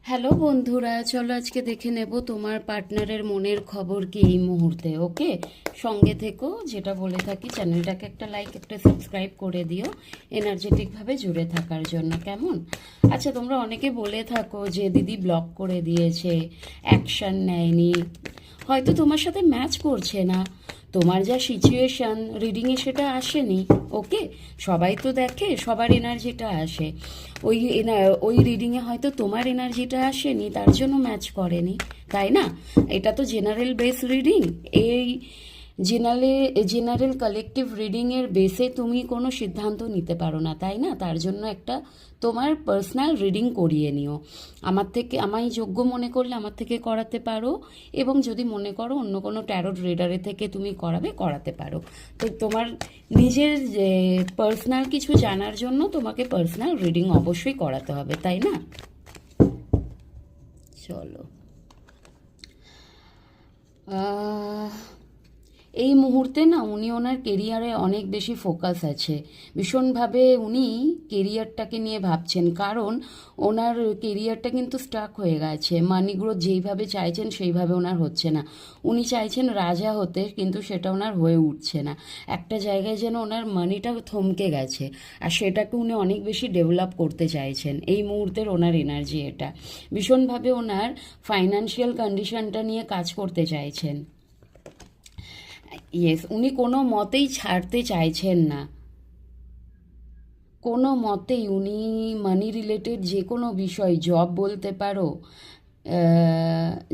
Hello বন্ধুরা, চলো আজকে দেখে নেব তোমার পার্টনারের মনের খবর কি এই মুহূর্তে। ওকে, সঙ্গে থেকো। যেটা বলে থাকি, চ্যানেলটাকে একটা লাইক একটা সাবস্ক্রাইব করে দিও এনার্জেটিকভাবে জুড়ে থাকার জন্য, কেমন? আচ্ছা, তোমরা অনেকে বলে থাকো যে দিদি ব্লক করে দিয়েছে, অ্যাকশন নেয়নি, হয়তো তোমার সাথে ম্যাচ করছে না, তোমার যা সিচুয়েশান রিডিংয়ে সেটা আসেনি। ওকে, সবাই তো দেখে, সবার এনার্জিটা আসে। ওই রিডিংয়ে হয়তো তোমার এনার্জিটা আসেনি, তার জন্য ম্যাচ করেনি, তাই না? এটা তো জেনারেল বেস রিডিং। এই জেনারেল কালেকটিভ রিডিংয়ের বেসে তুমি কোনো সিদ্ধান্ত নিতে পারো না, তাই না? তার জন্য একটা তোমার পার্সোনাল রিডিং করিয়ে নিও। আমায় যোগ্য মনে করলে আমার থেকে করাতে পারো, এবং যদি মনে করো অন্য কোনো ট্যারোট রিডারের থেকে তুমি করাতে পারো। তো তোমার নিজের যে পার্সোনাল কিছু জানার জন্য তোমাকে পার্সোনাল রিডিং অবশ্যই করাতে হবে, তাই না? চলো, আহ এই মুহূর্তে না উনি ওনার কেরিয়ারে অনেক বেশি ফোকাস আছে, ভীষণভাবে উনি কেরিয়ারটাকে নিয়ে ভাবছেন, কারণ ওনার কেরিয়ারটা কিন্তু স্টাক হয়ে গেছে। মানি গ্রোথ যেইভাবে চাইছেন সেইভাবে ওনার হচ্ছে না। উনি চাইছেন রাজা হতে, কিন্তু সেটা ওনার হয়ে উঠছে না। একটা জায়গায় যেন ওনার মানিটা থমকে গেছে, আর সেটাকে উনি অনেক বেশি ডেভেলপ করতে চাইছেন। এই মুহূর্তের ওনার এনার্জি এটা। ভীষণভাবে ওনার ফাইন্যান্সিয়াল কন্ডিশনটা নিয়ে কাজ করতে চাইছেন। ইয়েস, উনি কোনো মতেই ছাড়তে চাইছেন না, কোনো মতেই। উনি মানি রিলেটেড যে কোনো বিষয়, জব বলতে পারো,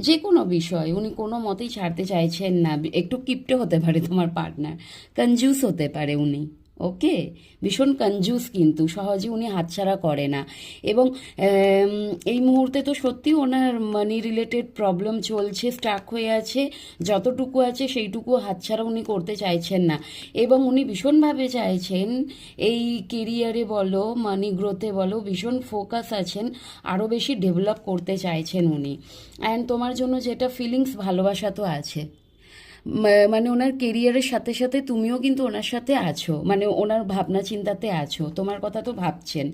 যে কোনো বিষয় উনি কোনো মতেই ছাড়তে চাইছেন না। একটু কিপটে হতে পারে তোমার পার্টনার, কনজুস হতে পারে উনি। ওকে, ভীষণ কনজুস, কিন্তু সহজে উনি হাতছাড়া করে না। এবং এই মুহূর্তে তো সত্যি ওনার মানি রিলেটেড প্রবলেম চলছে, স্টাক হয়ে আছে। যতটুকু আছে সেইটুকু হাতছাড়া উনি করতে চাইছেন না, এবং উনি ভীষণভাবে চাইছেন এই কেরিয়ারে বলো, মানি গ্রোথে বলো, ভীষণ ফোকাস আছেন, আরও বেশি ডেভেলপ করতে চাইছেন উনি। অ্যান্ড তোমার জন্য যেটা ফিলিংস, ভালোবাসা তো আছে। মানে ওনার কেরিয়ারের সাথে সাথে তুমিও কিন্তু ওনার সাথে আছো, মানে ওনার ভাবনা চিন্তাতে আছো, তোমার কথা তো ভাবছেন।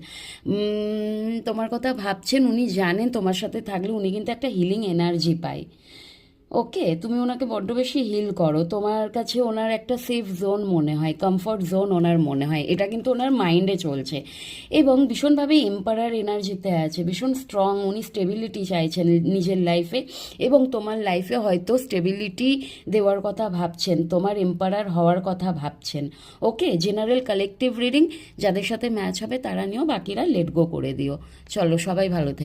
তোমার কথা ভাবছেন, উনি জানেন তোমার সাথে থাকলে উনি কিন্তু একটা হিলিং এনার্জি পায়। ওকে, তুমি ওনাকে বড্ড বেশি হিল করো, তোমার কাছে ওনার একটা সেফ জোন মনে হয়, কমফর্ট জোন ওনার মনে হয়, এটা কিন্তু ওনার মাইন্ডে চলছে। এবং ভীষণভাবে এম্পারার এনার্জিতে আছে, ভীষণ স্ট্রং। উনি স্টেবিলিটি চাইছেন নিজের লাইফে, এবং তোমার লাইফে হয়তো স্টেবিলিটি দেওয়ার কথা ভাবছেন, তোমার এম্পারার হওয়ার কথা ভাবছেন। ওকে, জেনারেল কালেকটিভ রিডিং, যাদের সাথে ম্যাচ হবে তারা নিয়েও, বাকিরা লেট গো করে দিও। চলো, সবাই ভালো থেকো।